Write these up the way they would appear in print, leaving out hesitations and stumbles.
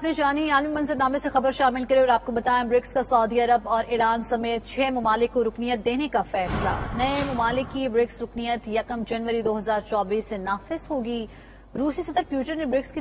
आपने जानी आलमी मंजरनामे से खबर शामिल करें और आपको बताएं ब्रिक्स का सऊदी अरब और ईरान समेत 6 ममालिक को रुकनियत देने का फैसला। नए ममालिक की ब्रिक्स रुकनियत 1 जनवरी 2024 से नाफिज होगी। रूसी सदर पुतिन ने ब्रिक्स की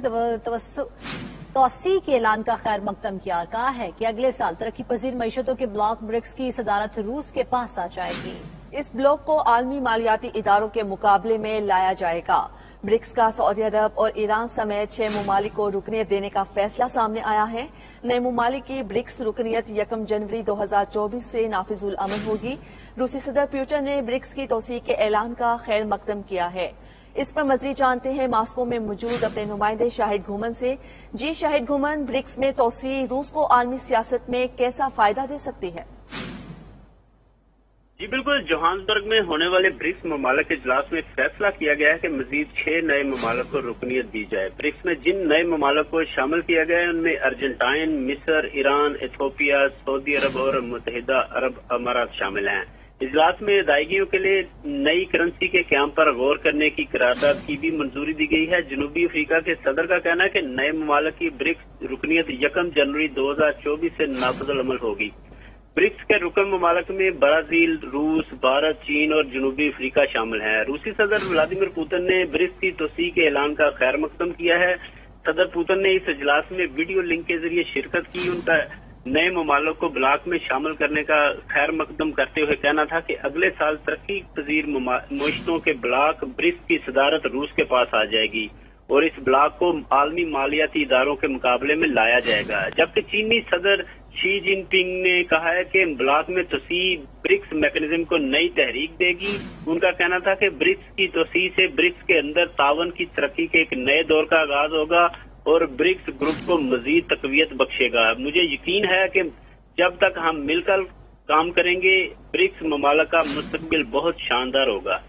तोसी के ऐलान का खैर मकदम किया और कहा है कि अगले साल तरक्की पजीर मईशतों के ब्लॉक ब्रिक्स की सदारत रूस के पास आ जाएगी। इस ब्लॉक को आलमी मालियाती इदारों के मुकाबले में लाया जाएगा। ब्रिक्स का सऊदी अरब और ईरान समेत 6 ममालिक को रुकनियत देने का फैसला सामने आया है। नए ममालिक की ब्रिक्स रुकनियत 1 जनवरी 2024 से नाफिजुल अमल होगी। रूसी सदर पुतिन ने ब्रिक्स की तोसी के ऐलान का खैर मकदम किया है। इस पर मजीद जानते हैं मास्को में मौजूद अपने नुमाइंदे शाहिद घुमन से। जी शाहिद घुमन, ब्रिक्स में तोसी रूस को आलमी सियासत में कैसा फायदा दे सकती है? जी बिल्कुल, जोहान्सबर्ग में होने वाले ब्रिक्स ममालिक इजलास में फैसला किया गया है कि मजीद 6 नए ममालिक को रुकनियत दी जाए। ब्रिक्स में जिन नए ममालिक को शामिल किया गया है उनमें अर्जेंटाइन, मिस्र, ईरान, इथियोपिया, सऊदी अरब और मुत्तहिदा अरब अमारात शामिल हैं। इजलास में अदायगियों के लिए नई करेंसी के क्याम पर गौर करने की करारदाद की भी मंजूरी दी गई है। जनूबी अफ्रीका के सदर का कहना है कि नए ममालिक की ब्रिक्स रुकनियत 1 जनवरी 2024 से नाफिजुल अमल होगी। ब्रिक्स के रुकन ममालिक में ब्राजील, रूस, भारत, चीन और जनूबी अफ्रीका शामिल हैं। रूसी सदर व्लादिमीर पुतिन ने ब्रिक्स की तोसी के ऐलान का खैर मकदम किया है। सदर पुतिन ने इस इजलास में वीडियो लिंक के जरिए शिरकत की। उनका नए ममालिक को ब्लॉक में शामिल करने का खैर मकदम करते हुए कहना था कि अगले साल तरक्की पजीर मुआशरों के ब्लॉक ब्रिक्स की सदारत रूस के पास आ जाएगी और इस ब्लॉक को आलमी मालियाती इदारों के मुकाबले में लाया जाएगा। जबकि चीनी सदर शी जिनपिंग ने कहा है कि ब्लॉक में तोसी ब्रिक्स मैकेनिज्म को नई तहरीक देगी। उनका कहना था कि ब्रिक्स की तोसी से ब्रिक्स के अंदर तावन की तरक्की के एक नए दौर का आगाज होगा और ब्रिक्स ग्रुप को मजीद तकवीत बख्शेगा। मुझे यकीन है कि जब तक हम मिलकर काम करेंगे ब्रिक्स ममालिक का मुस्तकबिल बहुत शानदार होगा।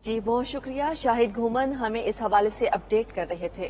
जी बहुत शुक्रिया शाहिद घुमन, हमें इस हवाले से अपडेट कर रहे थे।